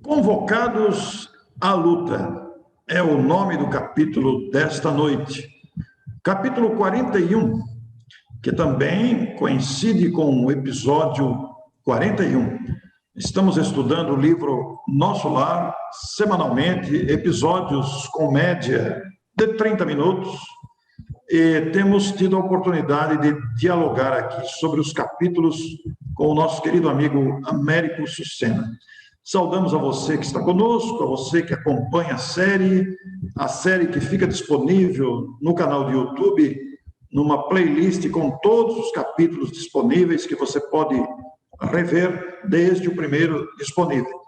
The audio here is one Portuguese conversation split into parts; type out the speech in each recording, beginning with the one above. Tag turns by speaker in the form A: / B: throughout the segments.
A: Convocados à luta é o nome do capítulo desta noite. Capítulo 41, que também coincide com o episódio 41. Estamos estudando o livro Nosso Lar semanalmente, episódios com média de 30 minutos, e temos tido a oportunidade de dialogar aqui sobre os capítulos com o nosso querido amigo Américo Sucena. Saudamos a você que está conosco, a você que acompanha a série que fica disponível no canal do YouTube, numa playlist com todos os capítulos disponíveis que você pode rever desde o primeiro disponível.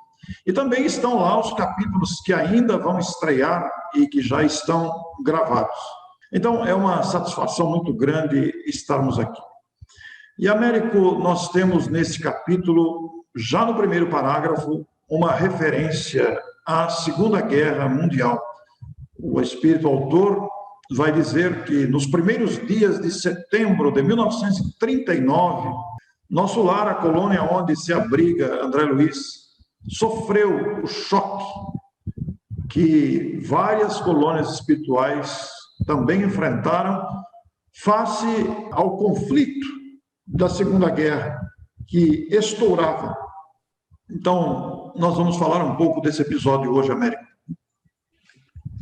A: E também estão lá os capítulos que ainda vão estrear e que já estão gravados. Então, é uma satisfação muito grande estarmos aqui. E, Américo, nós temos nesse capítulo, já no primeiro parágrafo, uma referência à Segunda Guerra Mundial. O espírito autor vai dizer que nos primeiros dias de setembro de 1939, Nosso Lar, a colônia onde se abriga André Luiz, sofreu o choque que várias colônias espirituais também enfrentaram face ao conflito da Segunda Guerra que estourava. Então, nós vamos falar um pouco desse episódio hoje, Américo.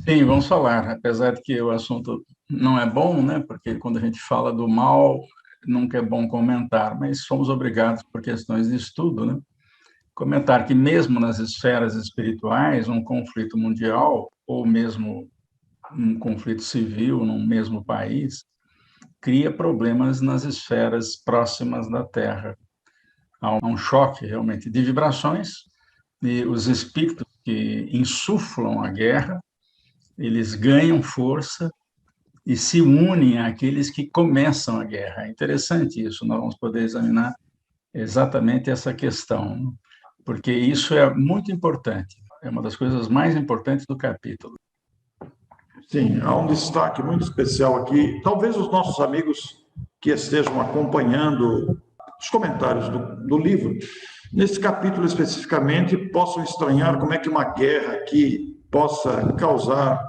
B: Sim, vamos falar, apesar de que o assunto não é bom, né? Porque quando a gente fala do mal, nunca é bom comentar, mas somos obrigados por questões de estudo, né? Comentar que mesmo nas esferas espirituais, um conflito mundial, ou mesmo um conflito civil num mesmo país, cria problemas nas esferas próximas da Terra. Há um choque, realmente, de vibrações, e os espíritos que insuflam a guerra, eles ganham força e se unem àqueles que começam a guerra. É interessante isso, nós vamos poder examinar exatamente essa questão, porque isso é muito importante, é uma das coisas mais importantes do capítulo.
A: Sim, há um destaque muito especial aqui. Talvez os nossos amigos que estejam acompanhando os comentários do livro, nesse capítulo especificamente, possam estranhar como é que uma guerra que possa causar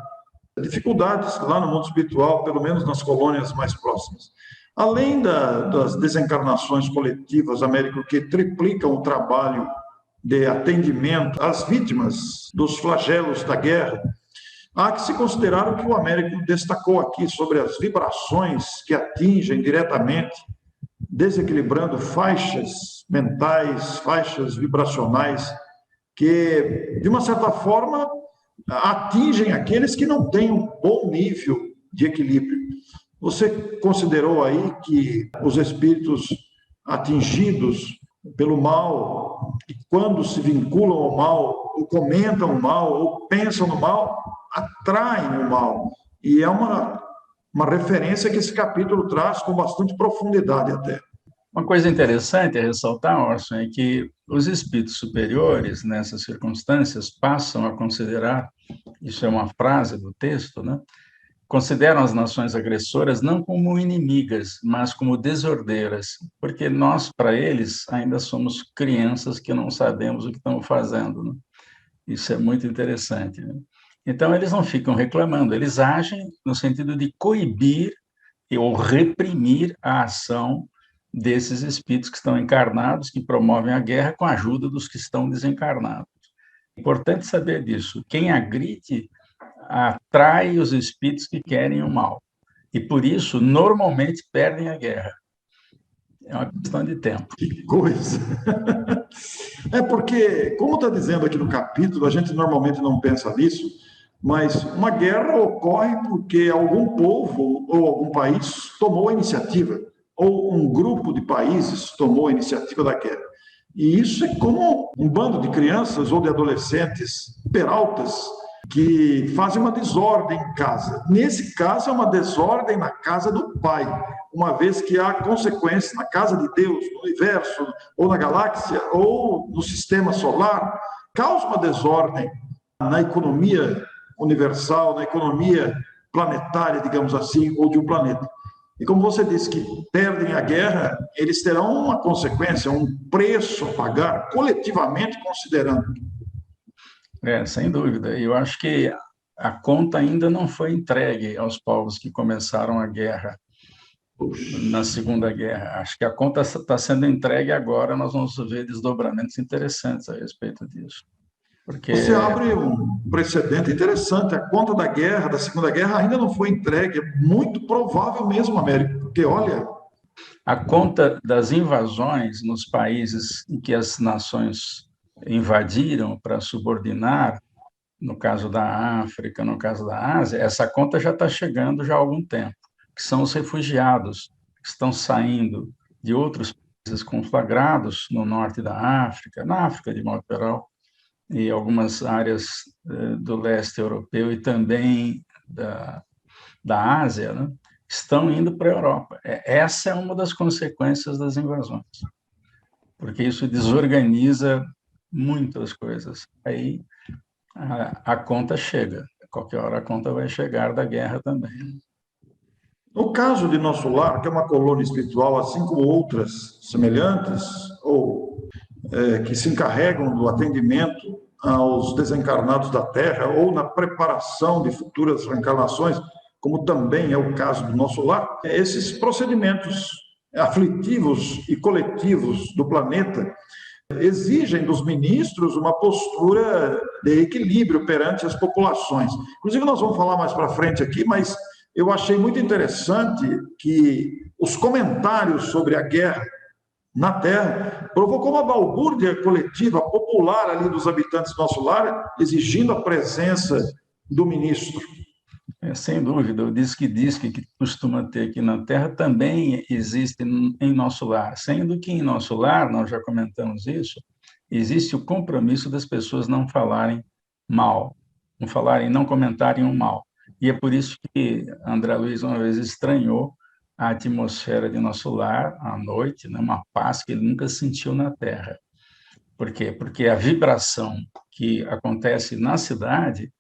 A: dificuldades lá no mundo espiritual, pelo menos nas colônias mais próximas. Além das desencarnações coletivas, Américo, que triplicam o trabalho de atendimento às vítimas dos flagelos da guerra, há que se considerar o que o Américo destacou aqui sobre as vibrações que atingem diretamente, desequilibrando faixas mentais, faixas vibracionais, que, de uma certa forma, atingem aqueles que não têm um bom nível de equilíbrio. Você considerou aí que os espíritos atingidos pelo mal, e quando se vinculam ao mal, ou comentam o mal, ou pensam no mal, atraem o mal. E é uma referência que esse capítulo traz com bastante profundidade até.
B: Uma coisa interessante a ressaltar, Orson, é que os espíritos superiores, nessas circunstâncias, passam a considerar, isso é uma frase do texto, né? Consideram as nações agressoras não como inimigas, mas como desordeiras, porque nós, para eles, ainda somos crianças que não sabemos o que estamos fazendo, né? Isso é muito interessante, né? Então, eles não ficam reclamando, eles agem no sentido de coibir ou reprimir a ação desses espíritos que estão encarnados, que promovem a guerra com a ajuda dos que estão desencarnados. É importante saber disso. Quem agride atrai os espíritos que querem o mal. E, por isso, normalmente perdem a guerra. É uma questão de tempo.
A: Que coisa! É porque, como está dizendo aqui no capítulo, a gente normalmente não pensa nisso, mas uma guerra ocorre porque algum povo ou algum país tomou a iniciativa, ou um grupo de países tomou a iniciativa da guerra. E isso é como um bando de crianças ou de adolescentes peraltas que fazem uma desordem em casa. Nesse caso, é uma desordem na casa do pai, uma vez que há consequências na casa de Deus, no universo, ou na galáxia, ou no sistema solar, causa uma desordem na economia universal, na economia planetária, digamos assim, ou de um planeta. E como você disse que perdem a guerra, eles terão uma consequência, um preço a pagar, coletivamente considerando.
B: Sem dúvida. Eu acho que a conta ainda não foi entregue aos povos que começaram a guerra na
A: Puxa.
B: Segunda Guerra. Acho que a conta está sendo entregue agora, nós vamos ver desdobramentos interessantes a respeito disso. Porque
A: Você abre um precedente interessante. A conta da guerra, da Segunda Guerra, ainda não foi entregue. É muito provável mesmo, Américo, porque olha,
B: a conta das invasões nos países em que as nações invadiram para subordinar, no caso da África, no caso da Ásia, essa conta já está chegando já há algum tempo, que são os refugiados que estão saindo de outros países conflagrados no norte da África, na África de modo geral, e algumas áreas do leste europeu e também da Ásia, né, estão indo para a Europa. Essa é uma das consequências das invasões, porque isso desorganiza muitas coisas. Aí a conta chega, qualquer hora a conta vai chegar da guerra também.
A: no caso de Nosso Lar, que é uma colônia espiritual, assim como outras semelhantes, ou que se encarregam do atendimento aos desencarnados da Terra, ou na preparação de futuras reencarnações, como também é o caso do Nosso Lar, esses procedimentos aflitivos e coletivos do planeta exigem dos ministros uma postura de equilíbrio perante as populações. Inclusive, nós vamos falar mais para frente aqui, mas eu achei muito interessante que os comentários sobre a guerra na Terra provocou uma balbúrdia coletiva, popular ali dos habitantes do Nosso Lar, exigindo a presença do ministro.
B: Sem dúvida, o disque que costuma ter aqui na Terra também existe em Nosso Lar, sendo que em Nosso Lar, nós já comentamos isso, existe o compromisso das pessoas não falarem mal, não comentarem o mal. E é por isso que André Luiz uma vez estranhou a atmosfera de Nosso Lar à noite, né, uma paz que ele nunca sentiu na Terra. Por quê? Porque a vibração que acontece na cidade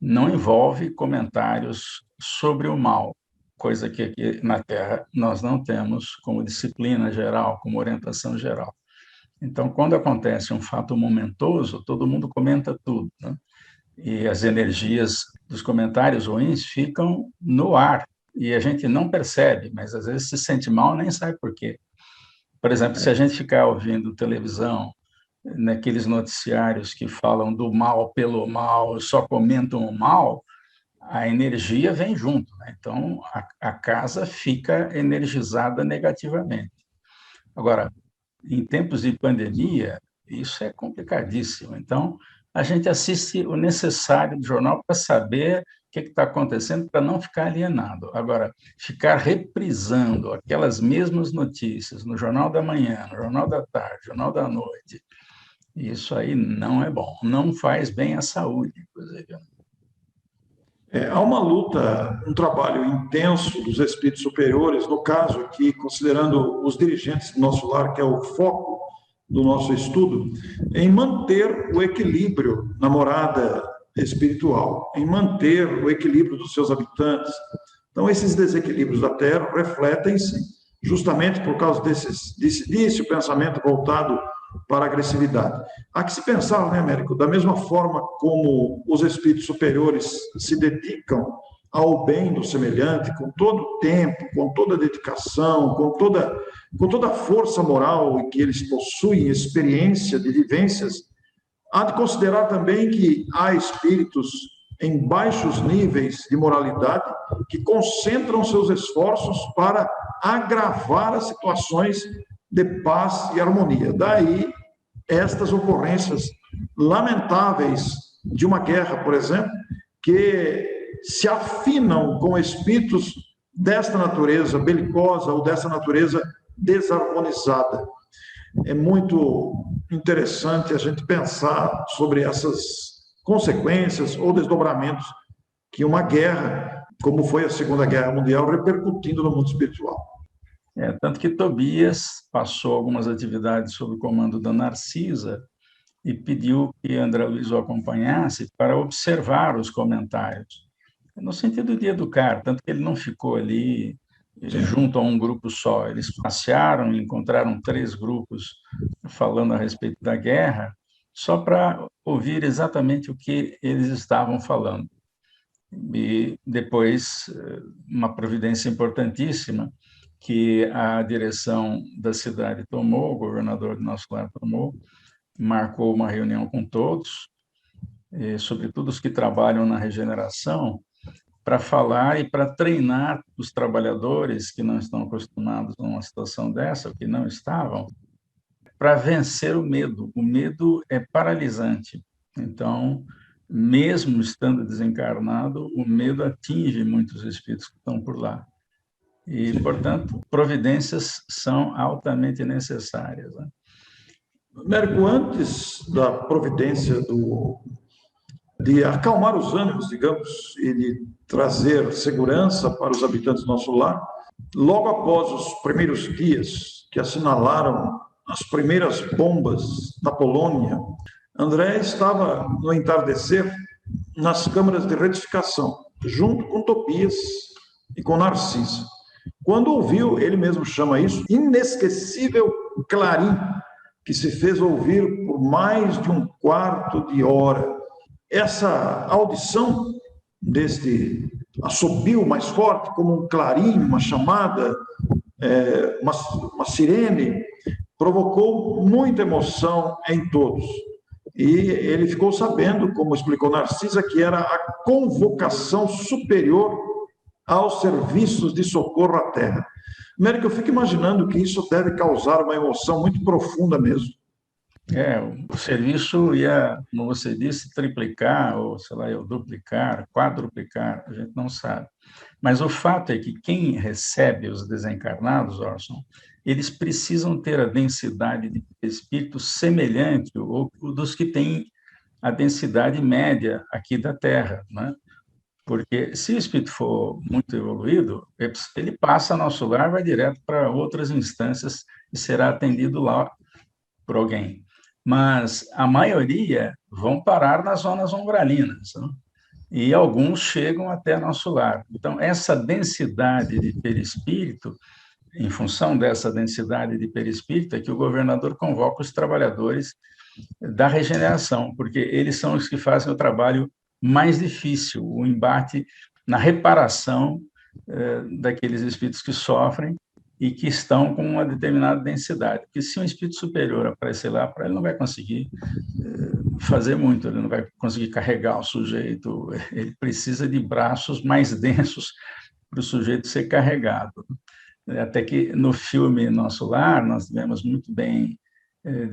B: não envolve comentários sobre o mal, coisa que aqui na Terra nós não temos como disciplina geral, como orientação geral. Então, quando acontece um fato momentoso, todo mundo comenta tudo, né? E as energias dos comentários ruins ficam no ar, e a gente não percebe, mas às vezes se sente mal, nem sabe por quê. Por exemplo, se a gente ficar ouvindo televisão, naqueles noticiários que falam do mal pelo mal, só comentam o mal, a energia vem junto, né? Então, a casa fica energizada negativamente. Agora, em tempos de pandemia, isso é complicadíssimo. Então, a gente assiste o necessário do jornal para saber o que está acontecendo, para não ficar alienado. Agora, ficar reprisando aquelas mesmas notícias no Jornal da Manhã, no Jornal da Tarde, no Jornal da Noite, isso aí não é bom, não faz bem à saúde, inclusive.
A: Há uma luta, um trabalho intenso dos espíritos superiores, no caso aqui, considerando os dirigentes do Nosso Lar, que é o foco do nosso estudo, em manter o equilíbrio na morada espiritual, em manter o equilíbrio dos seus habitantes. Então, esses desequilíbrios da Terra refletem-se justamente por causa desse pensamento voltado para a agressividade. Há que se pensar, né, Américo, da mesma forma como os espíritos superiores se dedicam ao bem do semelhante, com todo o tempo, com toda a dedicação, com toda a força moral que eles possuem, experiência de vivências, há de considerar também que há espíritos em baixos níveis de moralidade que concentram seus esforços para agravar as situações de paz e harmonia. Daí, estas ocorrências lamentáveis de uma guerra, por exemplo, que se afinam com espíritos desta natureza belicosa ou dessa natureza desarmonizada. É muito interessante a gente pensar sobre essas consequências ou desdobramentos que uma guerra, como foi a Segunda Guerra Mundial, repercutindo no mundo espiritual.
B: Tanto que Tobias passou algumas atividades sob o comando da Narcisa e pediu que André Luiz o acompanhasse para observar os comentários, no sentido de educar, tanto que ele não ficou ali junto a um grupo só. Eles passearam e encontraram 3 grupos falando a respeito da guerra, só para ouvir exatamente o que eles estavam falando. E depois, uma providência importantíssima que a direção da cidade tomou, o governador de Nosso Lar tomou, marcou uma reunião com todos, sobretudo os que trabalham na regeneração, para falar e para treinar os trabalhadores que não estão acostumados a uma situação dessa, ou que não estavam, para vencer o medo. O medo é paralisante. Então, mesmo estando desencarnado, o medo atinge muitos espíritos que estão por lá. E, portanto, providências são altamente necessárias, né?
A: Américo, antes da providência de acalmar os ânimos, digamos, e de trazer segurança para os habitantes do nosso lar, logo após os primeiros dias que assinalaram as primeiras bombas na Polônia, André estava, no entardecer, nas câmaras de retificação, junto com Tobias e com Narcisa. Quando ouviu, ele mesmo chama isso, inesquecível clarim, que se fez ouvir por mais de um quarto de hora. Essa audição deste assobio mais forte, como um clarim, uma chamada, uma sirene, provocou muita emoção em todos. E ele ficou sabendo, como explicou Narcisa, que era a convocação superior aos serviços de socorro à Terra. Américo, eu fico imaginando que isso deve causar uma emoção muito profunda mesmo.
B: O serviço ia, como você disse, triplicar, ou sei lá, duplicar, quadruplicar, a gente não sabe. Mas o fato é que quem recebe os desencarnados, Orson, eles precisam ter a densidade de espírito semelhante ou dos que têm a densidade média aqui da Terra, né? Porque se o espírito for muito evoluído, ele passa nosso lar, vai direto para outras instâncias e será atendido lá por alguém. Mas a maioria vão parar nas zonas umbralinas, né? E alguns chegam até nosso lar. Então, essa densidade de perispírito, em função dessa densidade de perispírito, é que o governador convoca os trabalhadores da regeneração, porque eles são os que fazem o trabalho mais difícil, o embate na reparação daqueles espíritos que sofrem e que estão com uma determinada densidade. Porque se um espírito superior aparecer lá, para ele não vai conseguir fazer muito, ele não vai conseguir carregar o sujeito, ele precisa de braços mais densos para o sujeito ser carregado. Até que no filme Nosso Lar, nós vemos muito bem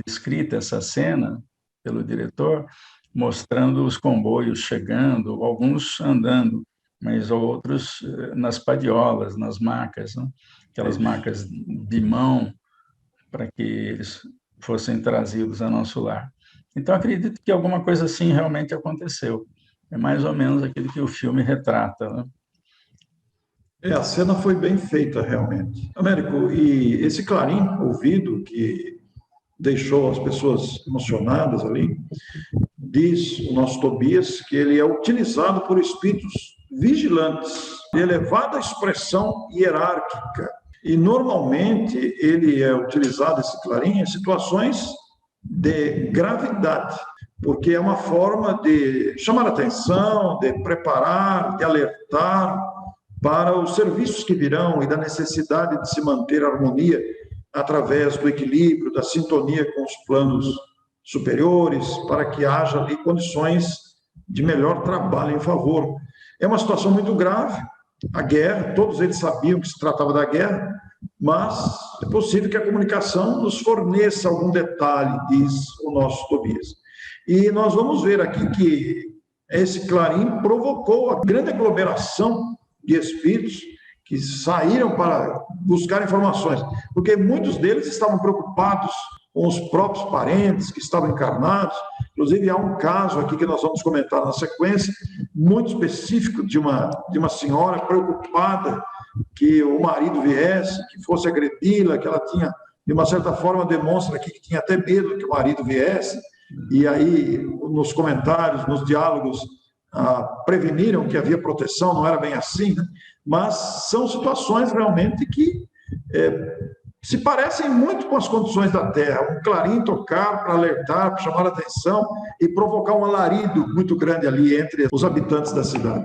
B: descrita essa cena pelo diretor, mostrando os comboios chegando, alguns andando, mas outros nas padiolas, nas macas, né? Aquelas macas de mão, para que eles fossem trazidos a nosso lar. Então, acredito que alguma coisa assim realmente aconteceu. É mais ou menos aquilo que o filme retrata, né?
A: A cena foi bem feita, realmente. Américo, e esse clarim ouvido que deixou as pessoas emocionadas ali, diz o nosso Tobias que ele é utilizado por espíritos vigilantes, de elevada expressão hierárquica. E, normalmente, ele é utilizado, esse clarim, em situações de gravidade, porque é uma forma de chamar a atenção, de preparar, de alertar para os serviços que virão e da necessidade de se manter a harmonia através do equilíbrio, da sintonia com os planos superiores, para que haja ali condições de melhor trabalho em favor. É uma situação muito grave, a guerra, todos eles sabiam que se tratava da guerra, mas é possível que a comunicação nos forneça algum detalhe, diz o nosso Tobias. E nós vamos ver aqui que esse clarim provocou a grande aglomeração de espíritos que saíram para buscar informações, porque muitos deles estavam preocupados com os próprios parentes que estavam encarnados. Inclusive, há um caso aqui que nós vamos comentar na sequência, muito específico de uma senhora preocupada que o marido viesse, que fosse agredi-la, que ela tinha, de uma certa forma, demonstra aqui que tinha até medo que o marido viesse, e aí, nos comentários, nos diálogos, preveniram que havia proteção, não era bem assim, né? Mas são situações realmente que se parecem muito com as condições da Terra. Um clarim tocar para alertar, para chamar a atenção e provocar um alarido muito grande ali entre os habitantes da cidade.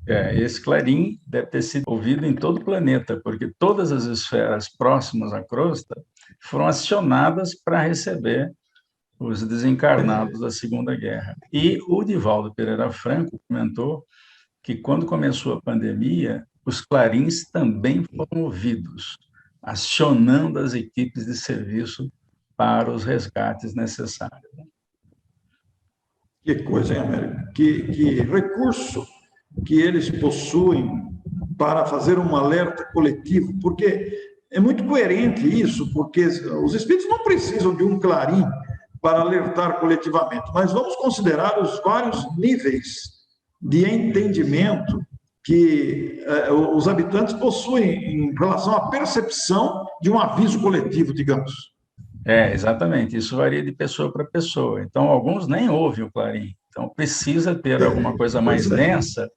B: Esse clarim deve ter sido ouvido em todo o planeta, porque todas as esferas próximas à crosta foram acionadas para receber os desencarnados da Segunda Guerra. E o Divaldo Pereira Franco comentou que, quando começou a pandemia, os clarins também foram ouvidos, acionando as equipes de serviço para os resgates necessários.
A: Que coisa, hein, Américo? Que recurso que eles possuem para fazer um alerta coletivo, porque é muito coerente isso, porque os espíritos não precisam de um clarim para alertar coletivamente, mas vamos considerar os vários níveis de entendimento que os habitantes possuem em relação à percepção de um aviso coletivo, digamos.
B: Exatamente. Isso varia de pessoa para pessoa. Então, alguns nem ouvem o clarim. Então, precisa ter alguma coisa mais densa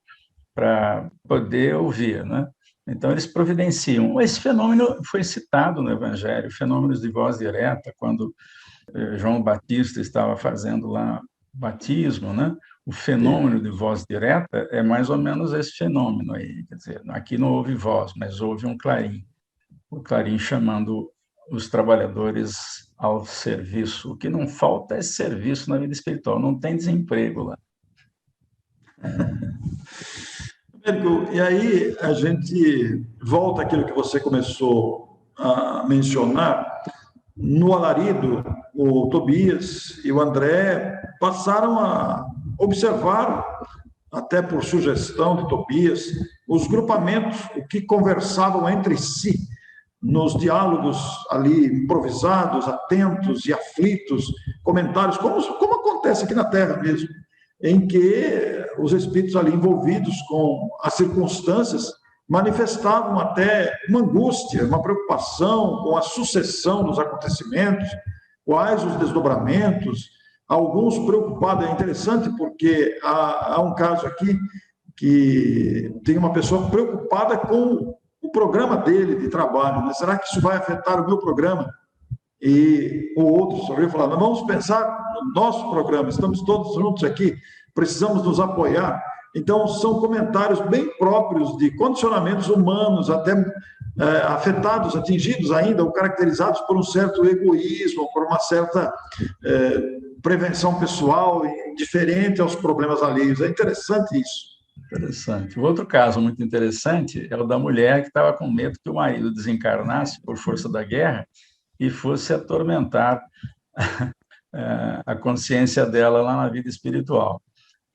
B: para poder ouvir, né? Então, eles providenciam. Esse fenômeno foi citado no Evangelho, fenômenos de voz direta, quando João Batista estava fazendo lá batismo, né? O fenômeno de voz direta é mais ou menos esse fenômeno aí. Quer dizer, aqui não houve voz, mas houve um clarim. O clarim chamando os trabalhadores ao serviço. O que não falta é serviço na vida espiritual, não tem desemprego lá.
A: Américo, e aí a gente volta àquilo que você começou a mencionar. No alarido, o Tobias e o André passaram a observar, até por sugestão de Tobias, os grupamentos, o que conversavam entre si, nos diálogos ali improvisados, atentos e aflitos, comentários, como acontece aqui na Terra mesmo, em que os espíritos ali envolvidos com as circunstâncias manifestavam até uma angústia, uma preocupação com a sucessão dos acontecimentos, quais os desdobramentos, alguns preocupados. É interessante porque há um caso aqui que tem uma pessoa preocupada com o programa dele de trabalho, né? Será que isso vai afetar o meu programa? E o outro sorriu e falou, nós vamos pensar no nosso programa, estamos todos juntos aqui, precisamos nos apoiar. Então, são comentários bem próprios de condicionamentos humanos, até afetados, atingidos ainda, ou caracterizados por um certo egoísmo, por uma certa prevenção pessoal, diferente aos problemas alheios. É interessante isso.
B: Interessante. O outro caso muito interessante é o da mulher que estava com medo que o marido desencarnasse por força da guerra e fosse atormentar a consciência dela lá na vida espiritual,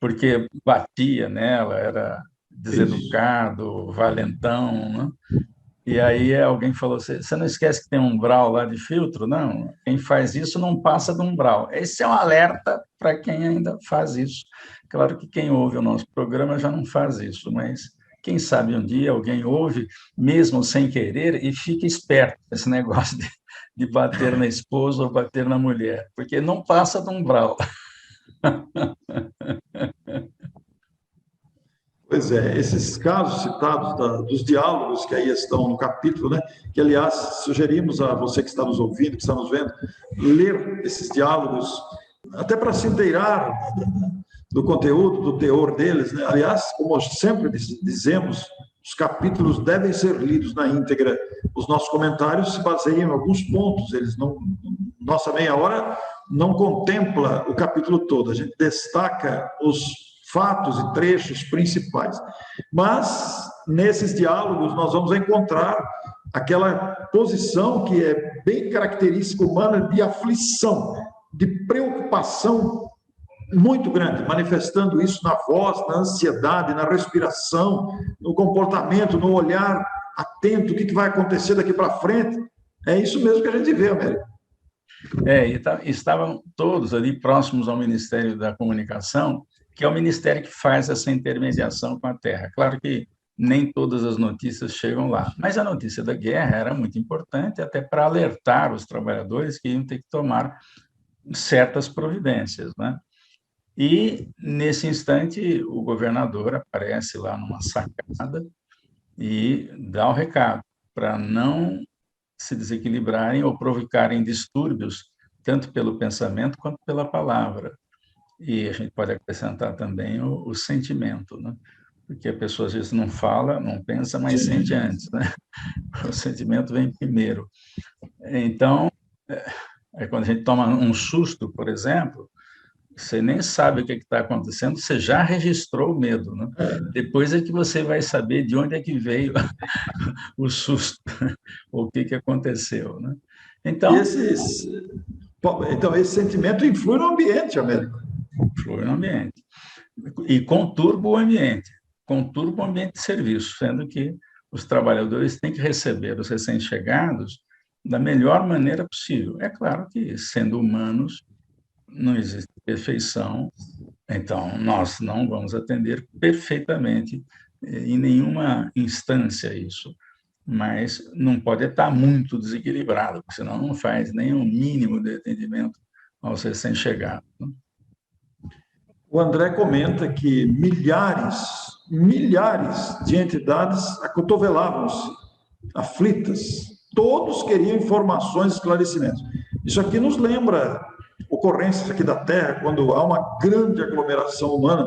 B: porque batia nela, era deseducado, valentão, né? E aí alguém falou, você não esquece que tem um umbral lá de filtro? Não, quem faz isso não passa do umbral. Esse é um alerta para quem ainda faz isso. Claro que quem ouve o nosso programa já não faz isso, mas quem sabe um dia alguém ouve, mesmo sem querer, e fica esperto esse negócio de bater na esposa ou bater na mulher, porque não passa do umbral.
A: Pois é, esses casos citados dos diálogos que aí estão no capítulo, né, que, aliás, sugerimos a você que está nos ouvindo, que está nos vendo, ler esses diálogos, até para se inteirar do conteúdo, do teor deles, né? Aliás, como sempre dizemos, os capítulos devem ser lidos na íntegra. Os nossos comentários se baseiam em alguns pontos, eles não, nossa meia hora não contempla o capítulo todo, a gente destaca os fatos e trechos principais. Mas, nesses diálogos, nós vamos encontrar aquela posição que é bem característica humana de aflição, de preocupação muito grande, manifestando isso na voz, na ansiedade, na respiração, no comportamento, no olhar atento, o que vai acontecer daqui para frente. É isso mesmo que a gente vê, Américo.
B: E estavam todos ali próximos ao Ministério da Comunicação, que é o ministério que faz essa intermediação com a Terra. Claro que nem todas as notícias chegam lá, mas a notícia da guerra era muito importante, até para alertar os trabalhadores que iam ter que tomar certas providências, né? E, nesse instante, o governador aparece lá numa sacada e dá o recado para não se desequilibrarem ou provocarem distúrbios, tanto pelo pensamento quanto pela palavra. E a gente pode acrescentar também o sentimento, né? Porque a pessoa às vezes não fala, não pensa, mas sente antes, né? O sentimento vem primeiro. Então, quando a gente toma um susto, por exemplo, você nem sabe o que está acontecendo, você já registrou o medo, né? Depois é que você vai saber de onde é que veio o susto, o que aconteceu, né?
A: E
B: Então,
A: esse sentimento influi no ambiente, Américo.
B: flui no ambiente. E conturba o ambiente de serviço, sendo que os trabalhadores têm que receber os recém-chegados da melhor maneira possível. É claro que, sendo humanos, não existe perfeição, então nós não vamos atender perfeitamente em nenhuma instância isso, mas não pode estar muito desequilibrado, porque senão não faz nem o mínimo de atendimento aos recém-chegados.
A: O André comenta que milhares de entidades acotovelavam-se, aflitas, todos queriam informações e esclarecimentos. Isso aqui nos lembra ocorrências aqui da Terra, quando há uma grande aglomeração humana,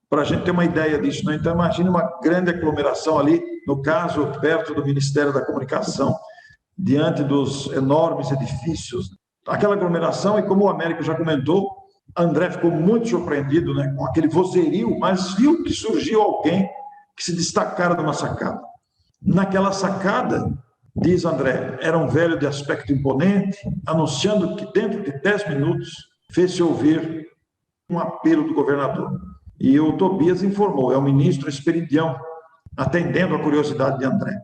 A: para a gente ter uma ideia disso, né? Então, imagine uma grande aglomeração ali, no caso, perto do Ministério da Comunicação, diante dos enormes edifícios, aquela aglomeração, e como o Américo já comentou, André ficou muito surpreendido, né, com aquele vozerio, mas viu que surgiu alguém que se destacara numa sacada. Naquela sacada, diz André, era um velho de aspecto imponente, anunciando que dentro de 10 minutos fez-se ouvir um apelo do governador. E o Tobias informou, é o ministro Esperidião, atendendo a curiosidade de André.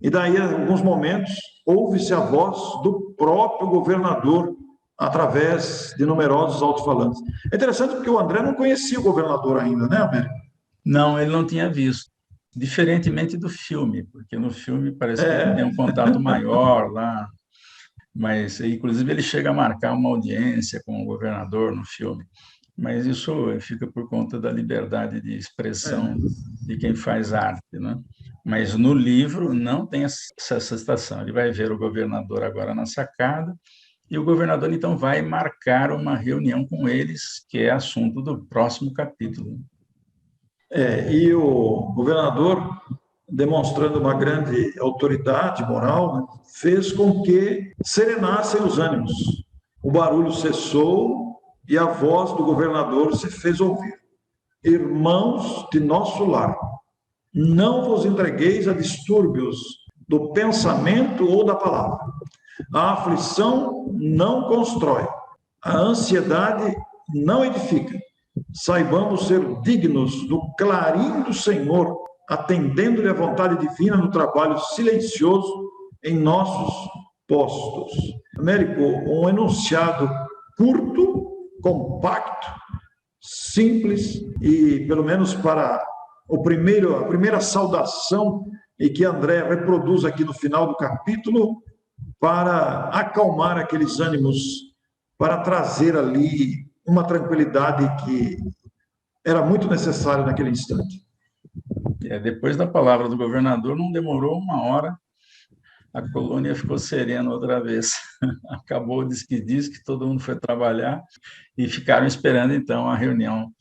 A: E daí, em alguns momentos, ouve-se a voz do próprio governador através de numerosos alto-falantes. É interessante porque o André não conhecia o governador ainda, né, Américo?
B: Não, ele não tinha visto. Diferentemente do filme, porque no filme parece que ele tem um contato maior lá, mas, inclusive, ele chega a marcar uma audiência com o governador no filme. Mas isso fica por conta da liberdade de expressão de quem faz arte, né? Mas no livro não tem essa citação. Ele vai ver o governador agora na sacada, e o governador, então, vai marcar uma reunião com eles, que é assunto do próximo capítulo.
A: E o governador, demonstrando uma grande autoridade moral, né, fez com que serenassem os ânimos. O barulho cessou e a voz do governador se fez ouvir. Irmãos de nosso lar, não vos entregueis a distúrbios do pensamento ou da palavra. A aflição não constrói, a ansiedade não edifica. Saibamos ser dignos do clarim do Senhor, atendendo-lhe a vontade divina no trabalho silencioso em nossos postos. Américo, um enunciado curto, compacto, simples e, pelo menos para a primeira saudação, e que André reproduz aqui no final do capítulo, para acalmar aqueles ânimos, para trazer ali uma tranquilidade que era muito necessária naquele instante.
B: Depois da palavra do governador, não demorou uma hora, a colônia ficou serena outra vez. Acabou o diz que todo mundo foi trabalhar e ficaram esperando, então, a reunião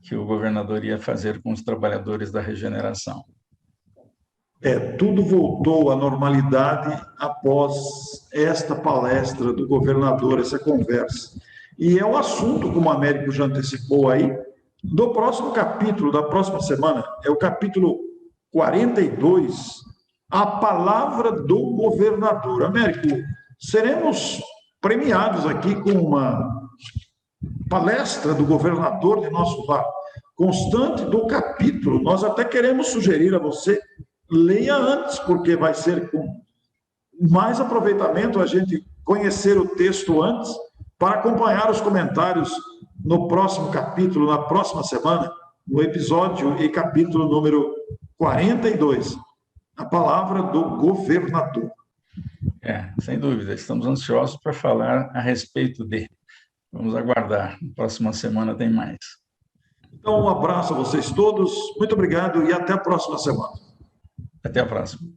B: que o governador ia fazer com os trabalhadores da regeneração.
A: Tudo voltou à normalidade após esta palestra do governador, essa conversa. E é o assunto, como o Américo já antecipou aí, do próximo capítulo, da próxima semana. É o capítulo 42, a palavra do governador. Américo, seremos premiados aqui com uma palestra do governador de nosso lar, constante do capítulo. Nós até queremos sugerir a você, leia antes, porque vai ser com mais aproveitamento a gente conhecer o texto antes, para acompanhar os comentários no próximo capítulo, na próxima semana, no episódio e capítulo número 42, a palavra do governador.
B: Sem dúvida, estamos ansiosos para falar a respeito de. Vamos aguardar, na próxima semana tem mais.
A: Então, um abraço a vocês todos, muito obrigado e até a próxima semana.
B: Até a próxima.